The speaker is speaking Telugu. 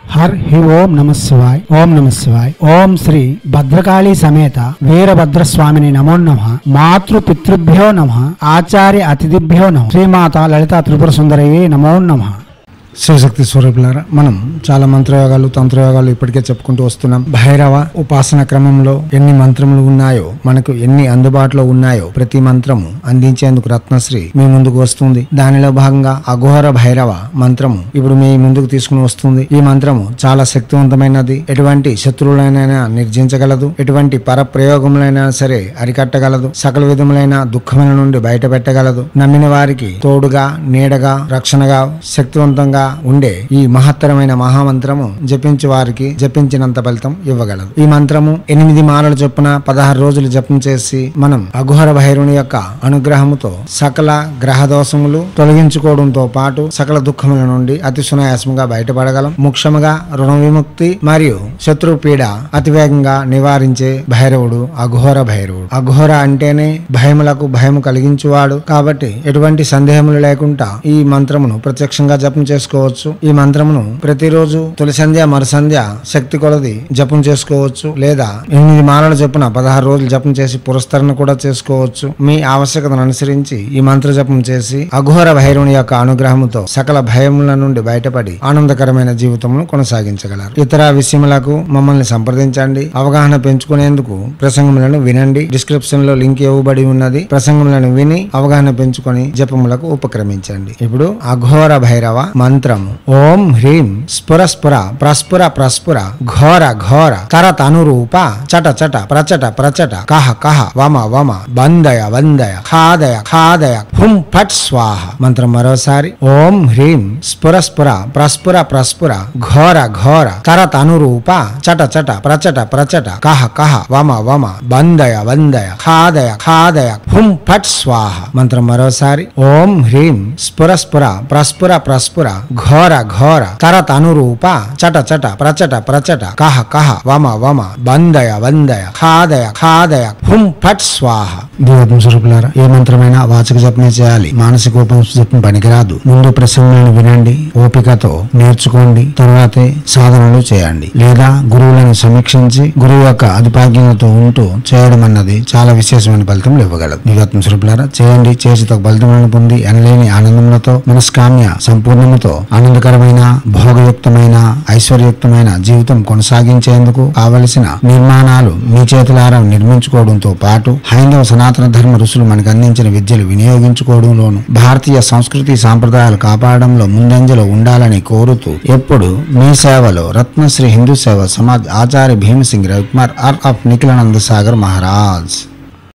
హర్ హి ఓం నమ శివాయ్. ఓం నమ శివాయ్. ఓం శ్రీ భద్రకాళీ సమేత వీరభద్రస్వామిని నమో నమః. మాతృ పితృభ్యో నమః. ఆచార్య అతిథిభ్యో నమః. శ్రీమాత లలితా త్రిపుర సుందరయే నమో నమః. శివశక్తి స్వరూపులారా, మనం చాలా మంత్రయోగాలు తంత్రయోగాలు ఇప్పటికే చెప్పుకుంటూ వస్తున్నాం. భైరవ ఉపాసన క్రమంలో ఎన్ని మంత్రములు ఉన్నాయో, మనకు ఎన్ని అందుబాటులో ఉన్నాయో ప్రతి మంత్రము అందించేందుకు రత్నశ్రీ మీ ముందుకు వస్తుంది. దానిలో భాగంగా అఘోర భైరవ మంత్రము ఇప్పుడు మీ ముందుకు తీసుకుని వస్తుంది. ఈ మంత్రము చాలా శక్తివంతమైనది. ఎటువంటి శత్రువులైనా నిర్జించగలదు, ఎటువంటి పరప్రయోగములైనా సరే అరికట్టగలదు, సకల విధములైన దుఃఖముల నుండి బయట పెట్టగలదు. నమ్మిన వారికి తోడుగా నీడగా రక్షణగా శక్తివంతంగా ఉండే ఈ మహత్తరమైన మహామంత్రము జపించే వారికి జపించినంత ఫలితం ఇవ్వగలదు. ఈ మంత్రము 8 మాలలు చొప్పున 16 రోజులు జపం చేసి మనం అఘోర భైరవుని యొక్క అనుగ్రహముతో సకల గ్రహ దోషములు తొలగించుకోవడంతో పాటు సకల దుఃఖముల నుండి అతి సునాయాసంగా బయటపడగలం. ముఖ్యముగా రుణ విముక్తి మరియు శత్రు పీడ అతివేగంగా నివారించే భైరవుడు అఘోర భైరవుడు. అఘోర అంటేనే భయములకు భయము కలిగించువాడు కాబట్టి ఎటువంటి సందేహములు లేకుండా ఈ మంత్రమును ప్రత్యక్షంగా జపం చేసుకోవచ్చు. ఈ మంత్రమును ప్రతిరోజు తొలి సంధ్య మరు సంధ్య శక్తి కొలది జపం చేసుకోవచ్చు, లేదా 8 మాలలు చొప్పున 16 రోజులు జపం చేసి పురస్కరణ కూడా చేసుకోవచ్చు. మీ ఆవశ్యకతను అనుసరించి ఈ మంత్ర జపం చేసి అఘోర భైరవుని యొక్క అనుగ్రహముతో సకల భయముల నుండి బయటపడి ఆనందకరమైన జీవితమును కొనసాగించగలరు. ఇతర విషయములకు మమ్మల్ని సంప్రదించండి. అవగాహన పెంచుకునేందుకు ప్రసంగములను వినండి. డిస్క్రిప్షన్ లో లింక్ ఇవ్వబడి ఉన్నది. ప్రసంగములను విని అవగాహన పెంచుకొని జపములకు ఉపక్రమించండి. ఇప్పుడు అఘోర భైరవ మంత్రము. ఓం హ్రీం స్ఫుర స్ఫుర ప్రస్ఫుర ప్రస్ఫుర ఘోర ఘోర తరత అనురూప చట చట ప్రచట ప్రచట కహ కహ వమ వమ వందయ వందయ ఖాదయ ఖాదయ హుం ఫట్ స్వాహ. మంత్రం మరోసారి. ఓం హ్రీం స్ఫుర స్ఫుర ప్రస్ఫుర ప్రస్ఫుర ఘోర ఘోర తరత అనురూప చట చట ప్రచట ప్రచట కహ కహ వమ వమ వందయ వందయ ఖాదయ ఖాదయ హుం ఫట్ స్వాహ. మంత్రం మరోసారి. ఓం హ్రీం స్ఫుర స్ఫుర ప్రస్ఫుర ప్రస్ఫుర ఘోర ఘోర తరత అనురూప చట చట ప్రచట ప్రచట కహ కహ వమ వమ వందయ వందయ ఖాదయ ఖాదయ హుం ఫట్ స్వాహ. దేవత్మ స్వరూపులారా, ఏ మంత్రమైనా వాచక జపమే చేయాలి. మానసిక ఉపజపం పనికిరాదు. ముందు ప్రసంగాలను వినండి, ఓపికతో నేర్చుకోండి, తర్వాతే సాధనలు చేయండి. లేదా గురువులను సమీక్షించి గురువు యొక్క అధిపాగ్యంతో ఉంటూ చేయడం అన్నది చాలా విశేషమైన ఫలితం ఇవ్వగలదు. దేవత్మ స్వరూపులారా, చేయండి. చేసి తగ్గ ఫలితములను పొంది ఎనలేని ఆనందములతో మనస్కామ్య సంపూర్ణముతో ఆనందకరమైన భోగయుక్తమైన ఐశ్వర్యయుక్తమైన జీవితం కొనసాగించేందుకు కావలసిన నిర్మాణాలు మీ చేతులారా నిర్మించుకోవడంతో పాటు హైందవ సనాతన ధర్మ ఋషులు మనకు అందించిన విద్యలు వినియోగించుకోవడంలోను భారతీయ సంస్కృతి సాంప్రదాయాలు కాపాడడంలో ముందంజలో ఉండాలని కోరుతూ ఎప్పుడు మీ సేవలో రత్నశ్రీ హిందూ సేవ సమాజ్ ఆచార్య భీమసింగ్ రవికుమార్ ఆఫ్ నిఖిలానంద సాగర్ మహారాజ్.